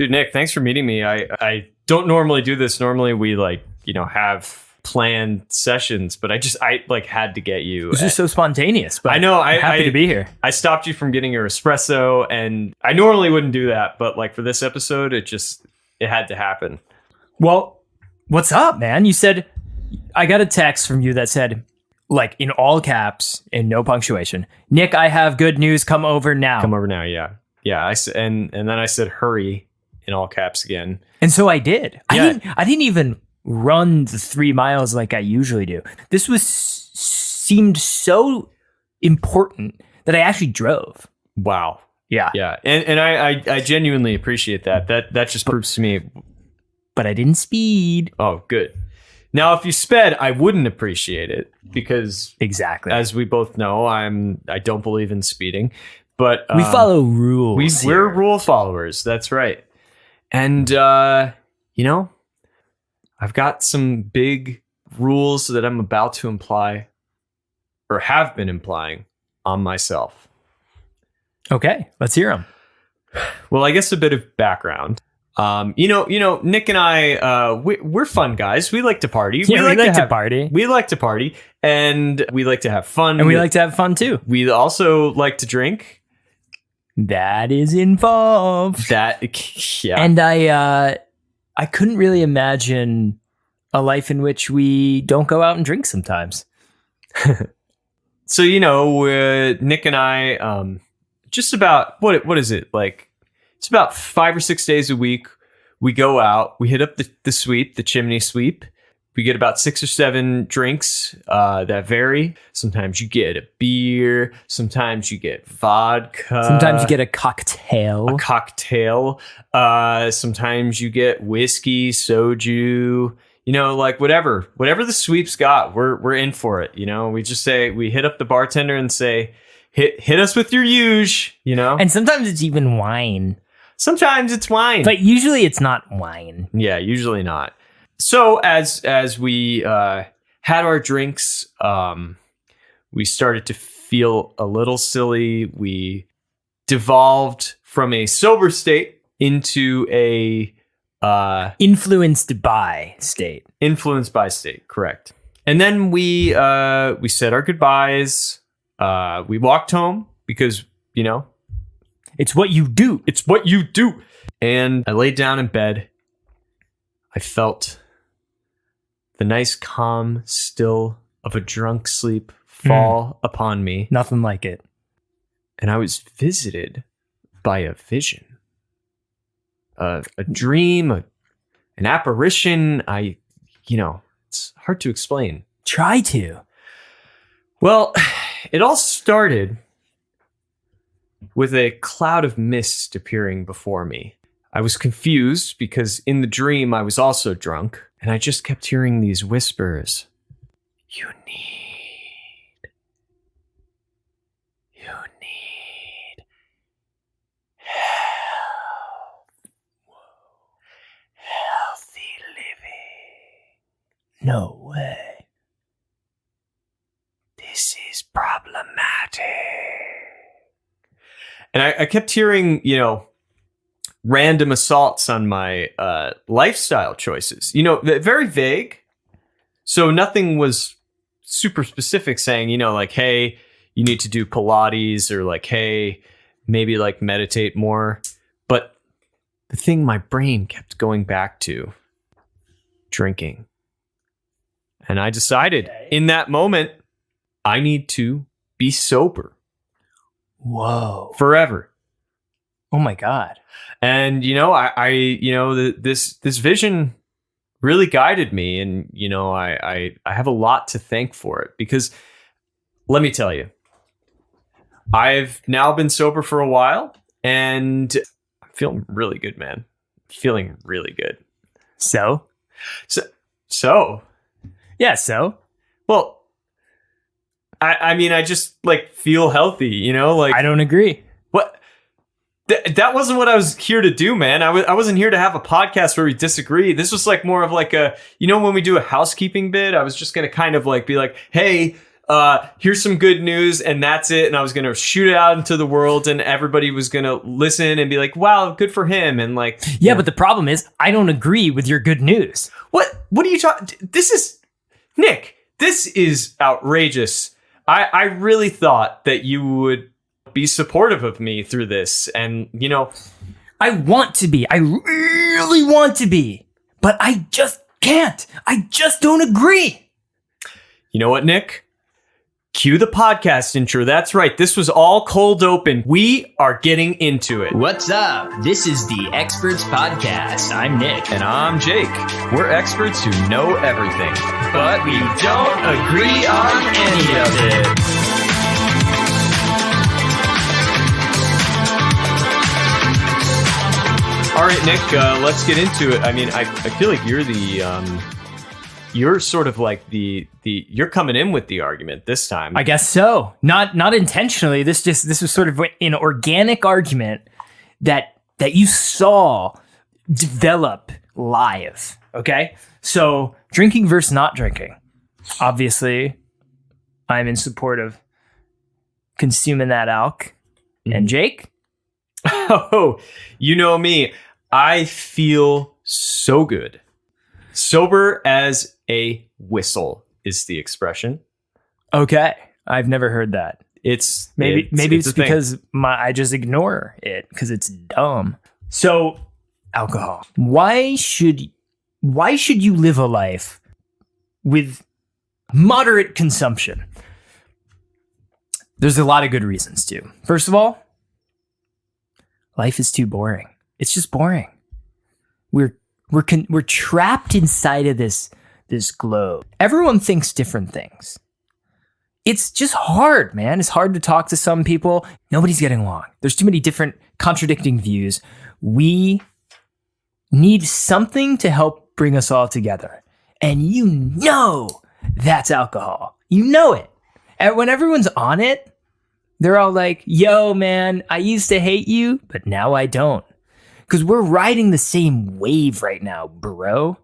Dude, Nick, thanks for meeting me. I don't normally do this. Normally we have planned sessions, but I had to get you. It was just so spontaneous, but I know. I'm happy to be here. I stopped you from getting your espresso, and I normally wouldn't do that, but like for this episode, it had to happen. Well, what's up, man? You said, I got a text from you that said, like in all caps and no punctuation, Nick, I have good news. Come over now. Come over now. Yeah. Yeah. And then I said, hurry in all caps again. And so I did. Yeah. I didn't even run the 3 miles like I usually do. This seemed so important that I actually drove. Wow. Yeah. Yeah. And I genuinely appreciate that. That just proves to me. But I didn't speed. Oh, good. Now, if you sped, I wouldn't appreciate it because exactly, as we both know, I don't believe in speeding, but we follow rules. We're rule followers. That's right. And I've got some big rules that I'm about to imply, or have been implying, on myself. Okay, let's hear them. Well, I guess a bit of background. Nick and I, we're fun guys. We like to party. Yeah, we like to party. We like to party, and we like to have fun. And we like to have fun too. We also like to drink. That is involved. Yeah. And I couldn't really imagine a life in which we don't go out and drink sometimes. So, Nick and I, just about, what is it? Like, it's about 5 or 6 days a week. We go out, we hit up the chimney sweep. We get about 6 or 7 drinks that vary. Sometimes you get a beer. Sometimes you get vodka. Sometimes you get a cocktail. Sometimes you get whiskey, soju. Whatever the sweep's got, we're in for it. We just we hit up the bartender and say, hit us with your huge. And sometimes it's even wine. Sometimes it's wine, but usually it's not wine. Yeah, usually not. So as we had our drinks, we started to feel a little silly. We devolved from a sober state into a influenced by state. Influenced by state, correct. And then we said our goodbyes. We walked home because it's what you do. It's what you do. And I laid down in bed. I felt the nice calm still of a drunk sleep fall upon me. Nothing like it. And I was visited by a vision. A dream, an apparition. It's hard to explain. Try to. Well, it all started with a cloud of mist appearing before me. I was confused because in the dream I was also drunk, and I just kept hearing these whispers. You need healthy living. No way. This is problematic. And I kept hearing, random assaults on my lifestyle choices. Very vague. So nothing was super specific saying, hey, you need to do Pilates, or like, hey, maybe like meditate more. But the thing my brain kept going back to, drinking. And I decided in that moment, I need to be sober. Whoa. Forever. Oh my God. And, this vision really guided me. And, I have a lot to thank for it, because let me tell you, I've now been sober for a while and I'm feeling really good, man. Feeling really good. So? Yeah, so? Well, I just feel healthy, I don't agree. What? That wasn't what I was here to do, man. I wasn't here to have a podcast where we disagree. This was more of a, when we do a housekeeping bit, I was just going to kind of be like, hey, here's some good news, and that's it. And I was going to shoot it out into the world, and everybody was going to listen and be like, wow, good for him. And like, Yeah, but the problem is I don't agree with your good news. What are you talking? This is Nick. This is outrageous. I really thought that you would be supportive of me through this. And, you know, I want to be. I really want to be. But I just can't. I just don't agree. You know what, Nick? Cue the podcast intro. That's right. This was all cold open. We are getting into it. What's up? This is the Experts Podcast. I'm Nick. And I'm Jake. We're experts who know everything, but we don't agree on any of it. All right, Nick, let's get into it. I mean, I feel like you're you're sort of like you're coming in with the argument this time. I guess so. Not intentionally. This was sort of an organic argument that you saw develop live. Okay? So, drinking versus not drinking. Obviously, I'm in support of consuming that alk. Mm-hmm. And Jake? Oh, you know me. I feel so good. Sober as a whistle is the expression. Okay. I've never heard that. Maybe it's because I just ignore it because it's dumb. So, alcohol. Why should you live a life with moderate consumption? There's a lot of good reasons to. First of all, life is too boring. It's just boring. We're trapped inside of this globe. Everyone thinks different things. It's just hard, man. It's hard to talk to some people. Nobody's getting along. There's too many different contradicting views. We need something to help bring us all together. And you know that's alcohol. You know it. And when everyone's on it, they're all like, yo, man, I used to hate you, but now I don't. Because we're riding the same wave right now, bro.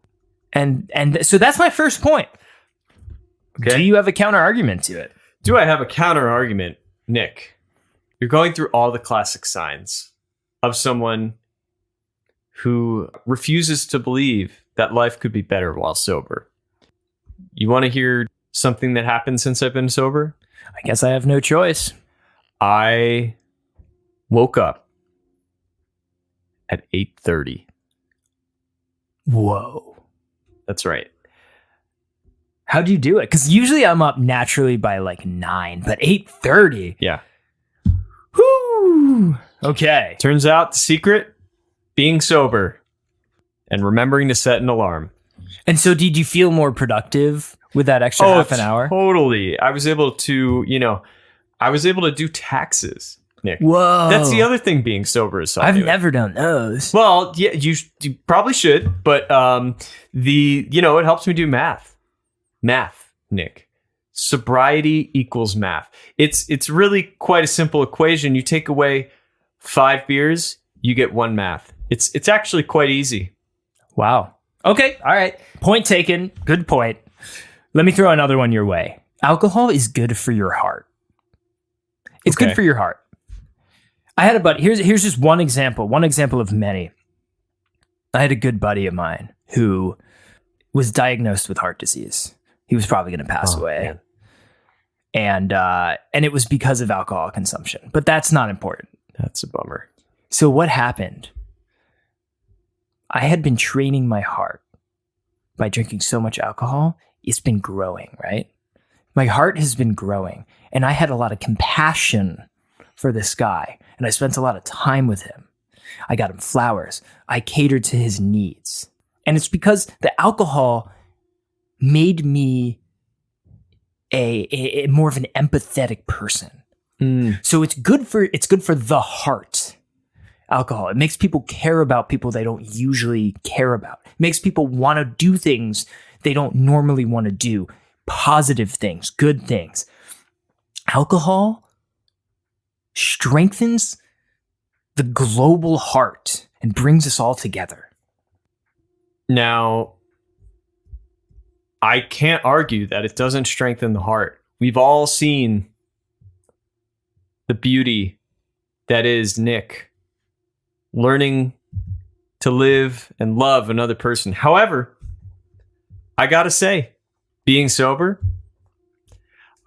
And so that's my first point. Okay. Do you have a counter argument to it? Do I have a counter argument? Nick, you're going through all the classic signs of someone who refuses to believe that life could be better while sober. You want to hear something that happened since I've been sober? I guess I have no choice. I woke up at 8:30. Whoa. That's right. How do you do it? Because usually I'm up naturally by like 9, but 8:30. Yeah. Whoo. Okay. Turns out the secret, being sober and remembering to set an alarm. And so did you feel more productive with that extra half an hour? Totally. I was able to, do taxes. Nick. Whoa. That's the other thing being sober is I've never done those. Well, yeah, you probably should, but it helps me do math. Math, Nick. Sobriety equals math. It's really quite a simple equation. You take away 5 beers, you get 1 math. It's actually quite easy. Wow. Okay, all right. Point taken. Good point. Let me throw another one your way. Alcohol is good for your heart. It's good for your heart. I had a buddy. Here's just one example of many. I had a good buddy of mine who was diagnosed with heart disease. He was probably going to pass away. Man. And it was because of alcohol consumption. But that's not important. That's a bummer. So what happened? I had been training my heart by drinking so much alcohol. It's been growing, right? My heart has been growing. And I had a lot of compassion for this guy. And I spent a lot of time with him. I got him flowers. I catered to his needs. And it's because the alcohol made me a more of an empathetic person. So it's good for the heart. Alcohol. It makes people care about people they don't usually care about. It makes people want to do things they don't normally want to do. Positive things, good things. Alcohol strengthens the global heart and brings us all together. Now, I can't argue that it doesn't strengthen the heart we've all seen the beauty that is Nick learning to live and love another person. However, I gotta say, being sober,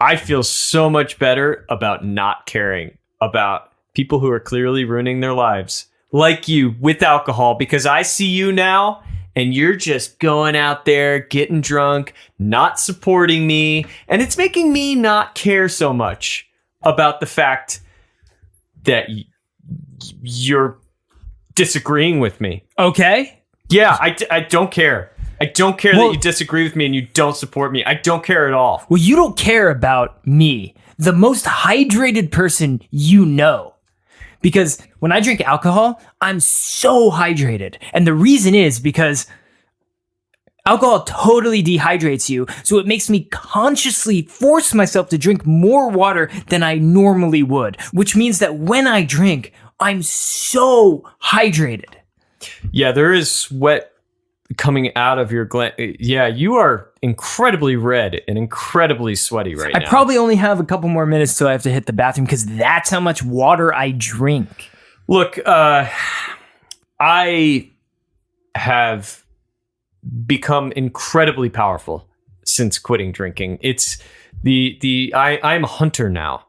I feel so much better about not caring about people who are clearly ruining their lives, like you, with alcohol, because I see you now and you're just going out there, getting drunk, not supporting me, and it's making me not care so much about the fact that you're disagreeing with me. Okay. Yeah, I don't care. I don't care that you disagree with me and you don't support me. I don't care at all. Well, you don't care about me, the most hydrated person you know. Because when I drink alcohol, I'm so hydrated. And the reason is because alcohol totally dehydrates you. So it makes me consciously force myself to drink more water than I normally would, which means that when I drink, I'm so hydrated. Yeah, there is sweat coming out of your gland. Yeah, you are incredibly red and incredibly sweaty right now. I probably only have a couple more minutes till I have to hit the bathroom because that's how much water I drink. Look, I have become incredibly powerful since quitting drinking. It's I'm a hunter now.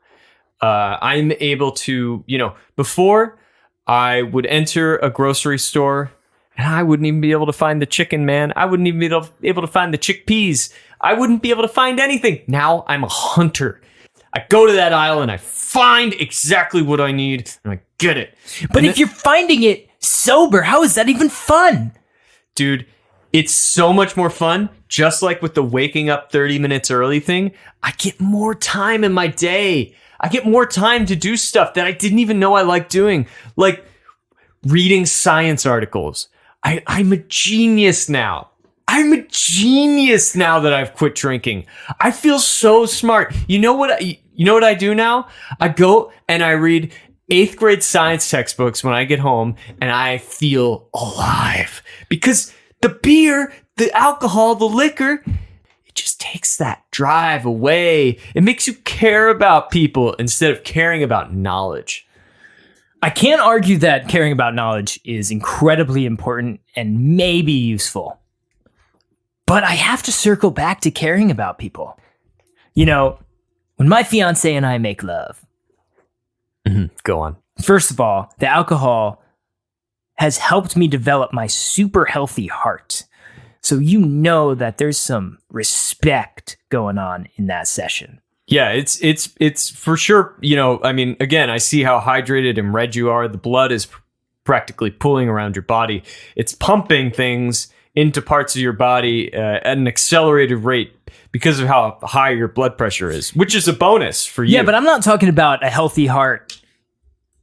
I'm able to, before I would enter a grocery store and I wouldn't even be able to find the chicken, man. I wouldn't even be able to find the chickpeas. I wouldn't be able to find anything. Now I'm a hunter. I go to that aisle and I find exactly what I need and I get it. But if you're finding it sober, how is that even fun? Dude, it's so much more fun. Just like with the waking up 30 minutes early thing, I get more time in my day. I get more time to do stuff that I didn't even know I liked doing, like reading science articles. I'm a genius now. I'm a genius now that I've quit drinking. I feel so smart. You know what I do now? I go and I read 8th grade science textbooks when I get home and I feel alive because the beer, the alcohol, the liquor, it just takes that drive away. It makes you care about people instead of caring about knowledge. I can't argue that caring about knowledge is incredibly important and maybe useful. But I have to circle back to caring about people. When my fiance and I make love. Go on. First of all, the alcohol has helped me develop my super healthy heart. So that there's some respect going on in that session. Yeah, it's for sure. Again, I see how hydrated and red you are. The blood is practically pooling around your body. It's pumping things into parts of your body at an accelerated rate because of how high your blood pressure is, which is a bonus for you. Yeah, but I'm not talking about a healthy heart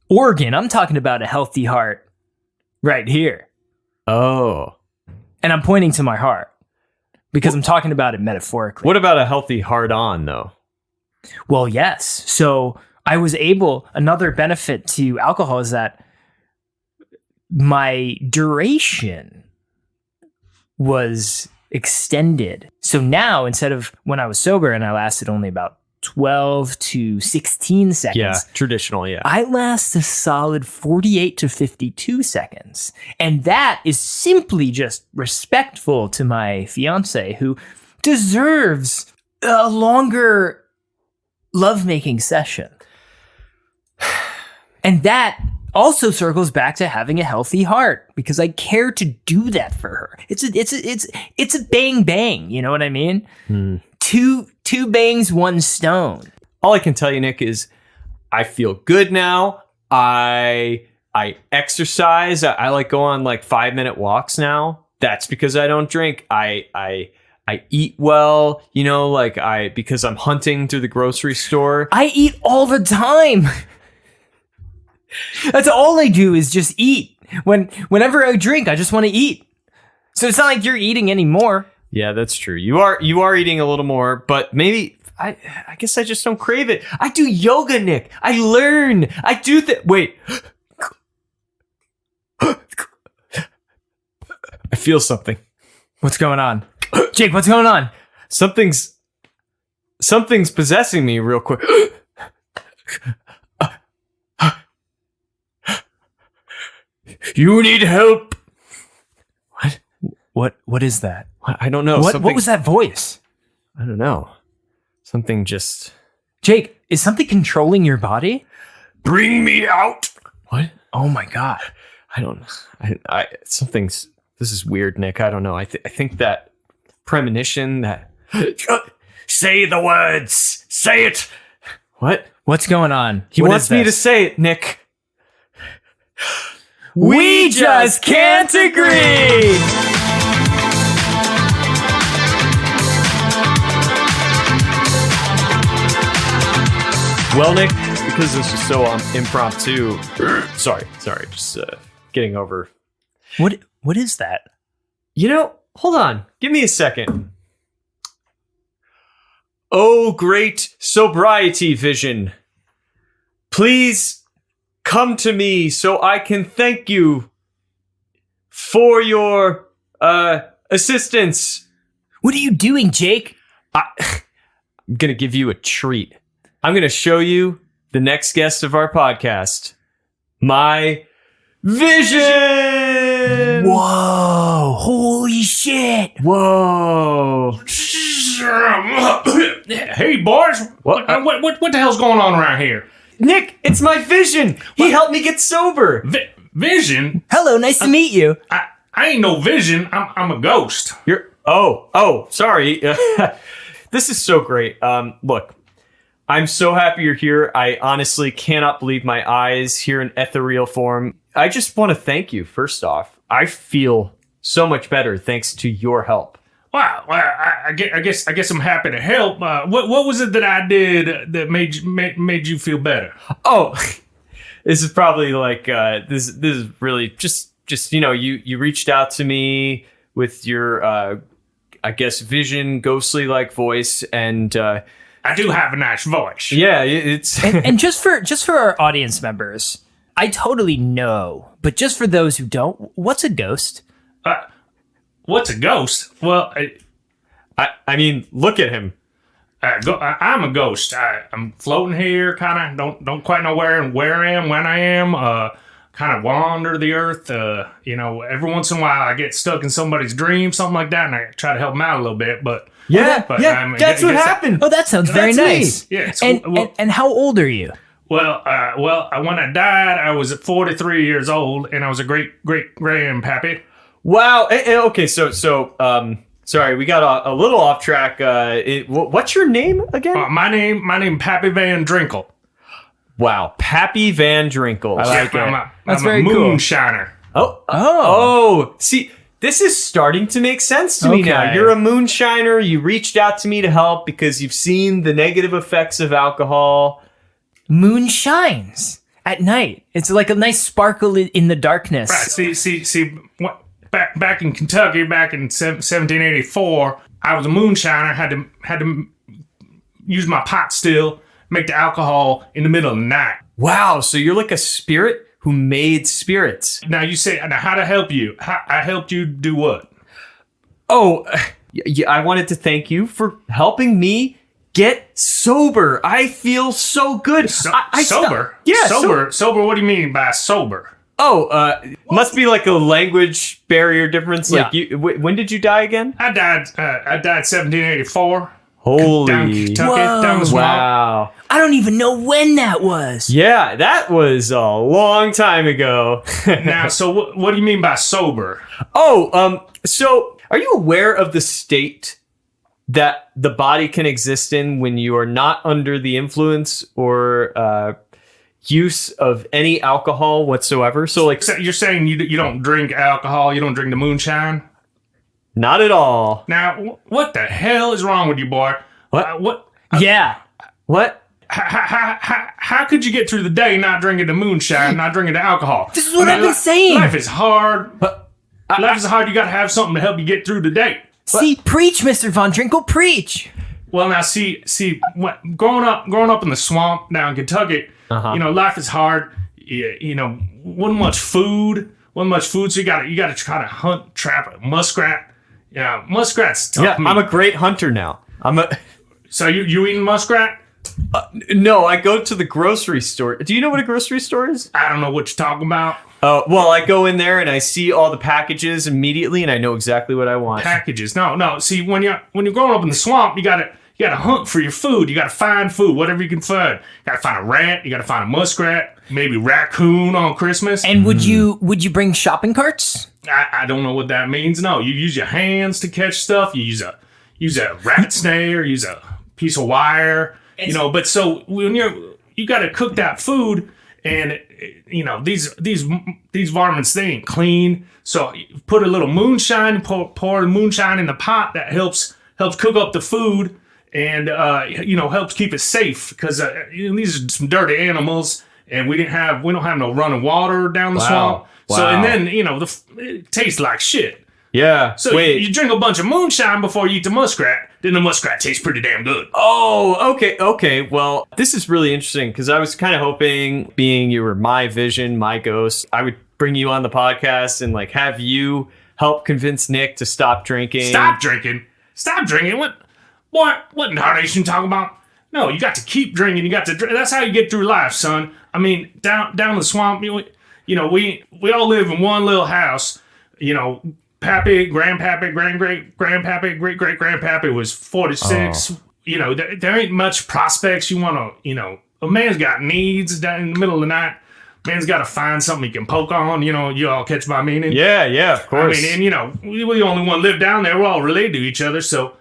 organ. I'm talking about a healthy heart right here. Oh. And I'm pointing to my heart because I'm talking about it metaphorically. What about a healthy heart-on, though? Well, yes. So another benefit to alcohol is that my duration was extended. So now, instead of when I was sober and I lasted only about 12 to 16 seconds. Yeah, traditional, yeah. I last a solid 48 to 52 seconds. And that is simply just respectful to my fiance, who deserves a longer lovemaking session. And that also circles back to having a healthy heart because I care to do that for her. It's a bang bang, you know what I mean? Two bangs, one stone. All I can tell you, Nick, is I feel good now. I exercise. I like go on like 5-minute walks now. That's because I don't drink. I eat well, because I'm hunting through the grocery store. I eat all the time. That's all I do is just eat. Whenever I drink, I just want to eat. So it's not like you're eating anymore. Yeah, that's true. You are eating a little more, but maybe I guess I just don't crave it. I do yoga, Nick. I learn. I do wait. I feel something. What's going on? Jake, what's going on? Something's Something's possessing me real quick. You need help. What is that? I don't know. What was that voice? I don't know. Something just... Jake, is something controlling your body? Bring me out. What? Oh my God. I don't... something's... This is weird, Nick. I don't know. I think that premonition, that... Say the words. Say it. What? What's going on? He wants me to say it, Nick. We just can't agree. Well, Nick, because this is so impromptu. Sorry, just getting over. What is that? Hold on. Give me a second. Oh, great sobriety vision. Please come to me so I can thank you for your assistance. What are you doing, Jake? I'm going to give you a treat. I'm going to show you the next guest of our podcast. My vision! Whoa! Holy shit! Whoa! Hey, boys. What the hell's going on around here? Nick, it's my vision. He helped me get sober. Vision? Hello, nice to meet you. I ain't no vision. I'm a ghost. Sorry. This is so great. Look, I'm so happy you're here. I honestly cannot believe my eyes here in ethereal form. I just want to thank you, first off. I feel so much better thanks to your help. Wow. Well, I guess I'm happy to help. What was it that I did that made you feel better? Oh, this is probably like this is really just you reached out to me with your I guess vision ghostly like voice, and I do have a nice voice. Yeah, it's and just for our audience members, I totally know, but just for those who don't, what's a ghost? What's a ghost? Well, I mean, look at him. I'm a ghost. I'm floating here, kind of don't quite know where I am, when I am. Kind of wander the earth. Every once in a while I get stuck in somebody's dream, something like that, and I try to help them out a little bit. But that's what happened. Oh, that sounds very nice. Yeah. And how old are you? Well, when I died, I was 43 years old, and I was a great grandpappy. Wow. Okay. So, sorry, we got a little off track. What's your name again? My name Pappy Van Drinkle. Wow, Pappy Van Drinkle. I like it. I'm a moonshiner. Oh. See, this is starting to make sense to me now. You're a moonshiner. You reached out to me to help because you've seen the negative effects of alcohol. Moon shines at night. It's like a nice sparkle in the darkness. Right. See. Back in Kentucky, back in 1784, I was a moonshiner. Had to use my pot still, make the alcohol in the middle of the night. Wow, so you're like a spirit who made spirits. Now you say, now how to help you? I helped you do what? Oh, I wanted to thank you for helping me get sober. I feel so good. Sober? Yeah, sober. What do you mean by sober? Oh, must be like a language barrier difference. Like, when did you die again? I died 1784. Holy. Down Kentucky, down the swamp. Wow. I don't even know when that was. Yeah, that was a long time ago. Now, so what do you mean by sober? So are you aware of the state that the body can exist in when you are not under the influence or use of any alcohol whatsoever? So, like, you're saying you don't drink alcohol, you don't drink the moonshine? Not at all. Now, what the hell is wrong with you, boy? What? Yeah. What? How could you get through the day not drinking the moonshine, not drinking the alcohol? This is what I've been saying. Life is hard. Life is hard. You got to have something to help you get through the day. See, preach, Mr. Von Drinkle, preach. Well, now, see, growing up in the swamp down in Kentucky, life is hard. Wasn't much food, so you got to try to hunt, trap a muskrat. Yeah, muskrat's tough. Yeah, I'm a great hunter now. So you eating muskrat? No, I go to the grocery store. Do you know what a grocery store is? I don't know what you're talking about. Oh, well, I go in there and I see all the packages immediately, and I know exactly what I want. Packages. No. See, when you're growing up in the swamp, you gotta hunt for your food. You gotta find food, whatever you can find. You gotta find a rat. You gotta find a muskrat. Maybe raccoon on Christmas. And would you bring shopping carts? I don't know what that means. No, you use your hands to catch stuff. You use a rat snare. Use a piece of wire. But so when you got to cook that food, and these varmints, they ain't clean. So you put a little moonshine, pour the moonshine in the pot. That helps cook up the food, and helps keep it safe, because these are some dirty animals, and we don't have no running water down the swamp. Wow. So and then it tastes like shit. Yeah. So you drink a bunch of moonshine before you eat the muskrat, then the muskrat tastes pretty damn good. Oh, okay. Well, this is really interesting, because I was kind of hoping, being you were my vision, my ghost, I would bring you on the podcast and like have you help convince Nick to stop drinking. Stop drinking. What in tarnation talking about? No, you got to keep drinking. You got to drink. That's how you get through life, son. I mean, down in the swamp, we all live in one little house. Pappy, grandpappy, great-great-grandpappy, great-great-grandpappy was 46. Oh. There ain't much prospects. You want to, a man's got needs down in the middle of the night. Man's got to find something he can poke on. You all catch my meaning? Yeah, of course. I mean, and, we're the only one live down there. We're all related to each other. So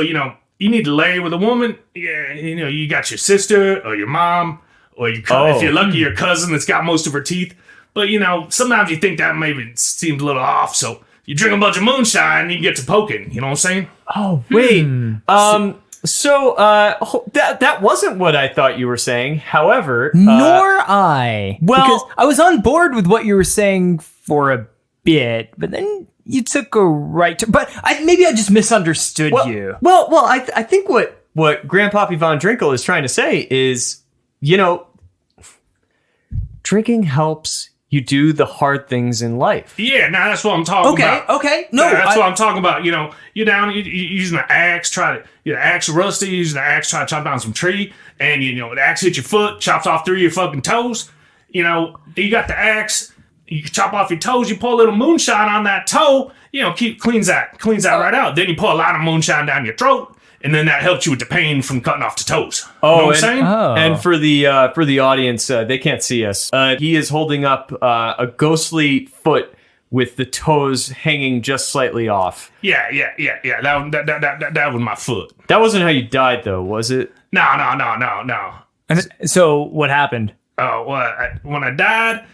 you need to lay with a woman. Yeah, you got your sister or your mom, or if you're lucky, your cousin that's got most of her teeth. But, sometimes you think that maybe seems a little off. So you drink a bunch of moonshine and you get to poking. You know what I'm saying? Oh, wait. So that wasn't what I thought you were saying. However, nor I. Well, because I was on board with what you were saying for a bit, but then you took a right turn. But maybe I just misunderstood you. Well, I think what Grandpappy Von Drinkle is trying to say is, drinking helps you do the hard things in life. Yeah, now that's what I'm talking about. Okay. No, that's what I'm talking about. You're down, you're using an axe, the axe rusty, using the axe, try to chop down some tree, and the axe hits your foot, chops off 3 of your fucking toes. You got the axe, you chop off your toes, you pour a little moonshine on that toe, cleans that right out. Then you pour a lot of moonshine down your throat, and then that helps you with the pain from cutting off the toes. You know what I'm saying? And for the audience, they can't see us. He is holding up a ghostly foot with the toes hanging just slightly off. Yeah. That was my foot. That wasn't how you died, though, was it? No. And so what happened? When I died,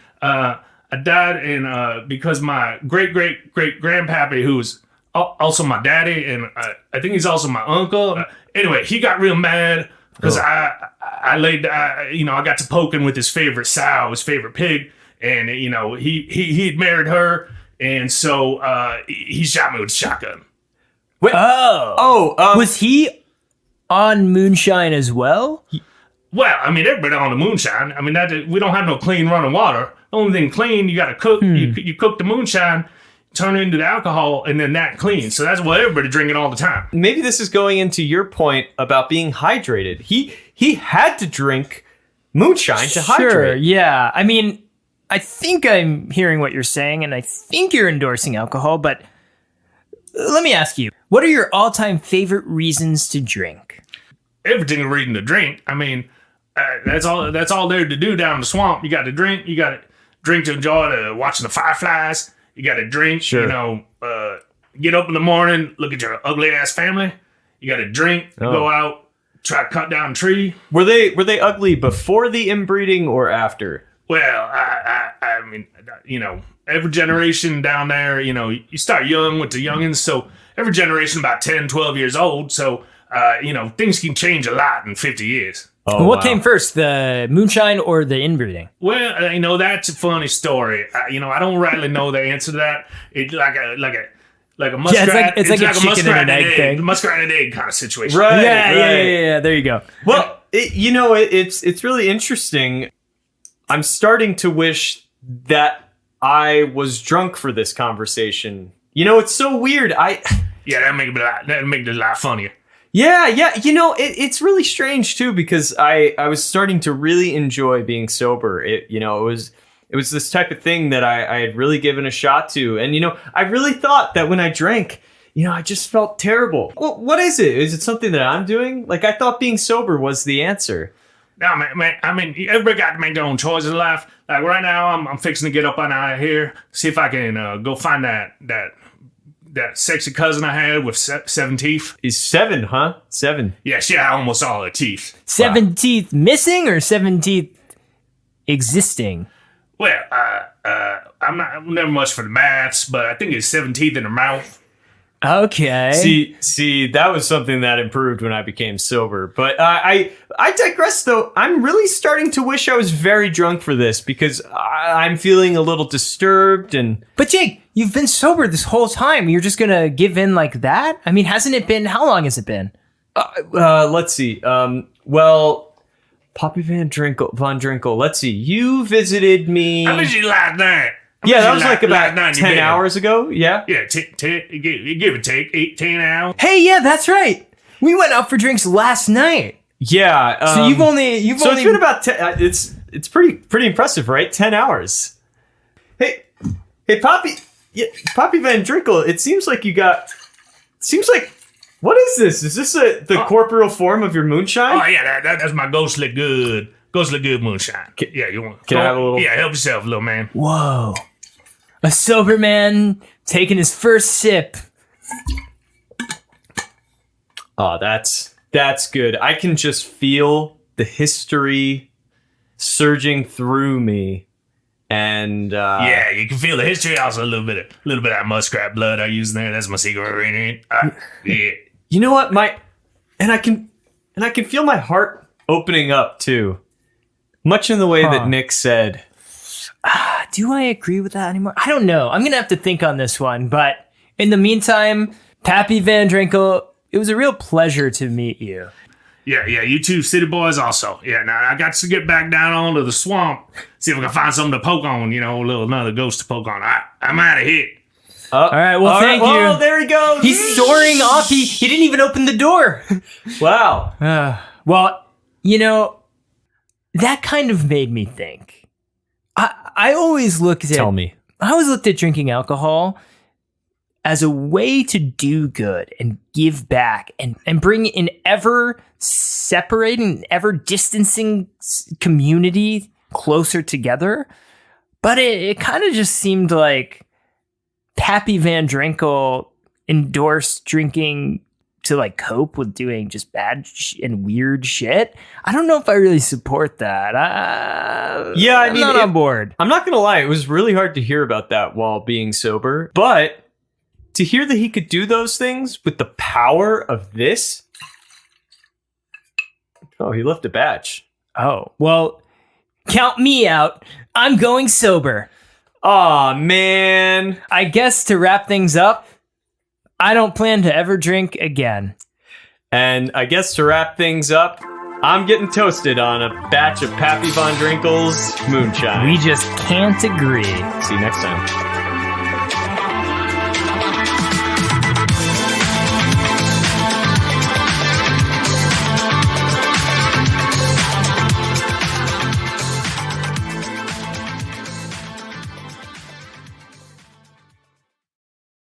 because my great-great-great-grandpappy, who's also my daddy, and I think he's also my uncle. Anyway, he got real mad because I got to poking with his favorite sow, his favorite pig, and he'd married her, and so he shot me with a shotgun. Wait, was he on moonshine as well? Well, I mean, everybody on the moonshine. I mean, we don't have no clean running water. The only thing clean, you got to cook. You cook the moonshine, turn it into the alcohol, and then that clean. So that's what everybody drinking all the time. Maybe this is going into your point about being hydrated. He had to drink moonshine to hydrate. Sure, yeah. I mean, I think I'm hearing what you're saying, and I think you're endorsing alcohol, but let me ask you, what are your all-time favorite reasons to drink? Everything a reason to drink. I mean, that's all there to do down in the swamp. You got to drink. You got to drink to enjoy watching the fireflies. You got to drink, sure. Get up in the morning, look at your ugly ass family. You got to drink, go out, try to cut down a tree. Were they ugly before the inbreeding or after? Well, I mean, every generation down there, you start young with the youngins. So every generation about 10, 12 years old. So, things can change a lot in 50 years. What came first, the moonshine or the inbreeding? Well, that's a funny story. I don't really know the answer to that. It's like a muskrat. Yeah, it's like a chicken and an egg thing. Muskrat and an egg kind of situation. Right. Yeah. There you go. Well, it's really interesting. I'm starting to wish that I was drunk for this conversation. It's so weird. Yeah, that make it a lot funnier. Yeah. You know, it's really strange too because I was starting to really enjoy being sober. It was this type of thing that I had really given a shot to, and I really thought that when I drank, I just felt terrible. Well, what is it? Is it something that I'm doing? Like, I thought being sober was the answer. No, man, I mean, everybody got to make their own choices in life. Like right now, I'm fixing to get up and out of here, see if I can go find that sexy cousin I had with 7 teeth. Is 7, huh? 7. Yeah, she had almost all her teeth. 7 teeth missing or 7 teeth existing? Well, I'm never much for the maths, but I think it's 7 teeth in her mouth. Okay. See, that was something that improved when I became sober. But I digress, though. I'm really starting to wish I was very drunk for this because I'm feeling a little disturbed and. But Jake, you've been sober this whole time. You're just gonna give in like that? I mean, hasn't it been? How long has it been? Let's see. Well, Pappy Von Drinkle. Let's see. You visited me. I visited you last night. Yeah, that was like about 10 hours ago. Yeah. Yeah, give or take 10 hours. Hey, yeah, that's right. We went out for drinks last night. Yeah. So you've only. It's been about 10. It's pretty impressive, right? 10 hours. Hey, Pappy. Yeah, Pappy Van Drinkle. It seems like you got. What is this? Is this the corporeal form of your moonshine? Oh yeah, that's my ghostly good moonshine. Yeah, you want? Can I have a little? Yeah, help yourself, little man. Whoa. A sober man taking his first sip. Oh, that's good. I can just feel the history surging through me, and yeah, you can feel the history. Also, a little bit of that muskrat blood I use in there. That's my secret ingredient. Yeah. You know what, and I can feel my heart opening up too, much in the way that Nick said. Do I agree with that anymore? I don't know. I'm going to have to think on this one. But in the meantime, Pappy Van Drinkle, it was a real pleasure to meet you. Yeah, you two city boys also. Yeah, now I got to get back down onto the swamp, see if I can find something to poke on, another ghost to poke on. I'm out of here. All right, well, thank you. Oh, there he goes. He's soaring off. He didn't even open the door. Wow. Well, that kind of made me think. I always looked at. Tell me. I always looked at drinking alcohol as a way to do good and give back and bring an ever separating, ever distancing community closer together. But it kind of just seemed like Pappy Van Drinkle endorsed drinking to like cope with doing just bad and weird shit. I don't know if I really support that. I'm not on board. I'm not gonna lie, it was really hard to hear about that while being sober, but to hear that he could do those things with the power of this. Oh, he left a batch. Oh, well, count me out. I'm going sober. Aw, man. I guess to wrap things up, I don't plan to ever drink again. And I guess to wrap things up, I'm getting toasted on a batch of Pappy Von Drinkle's moonshine. We just can't agree. See you next time.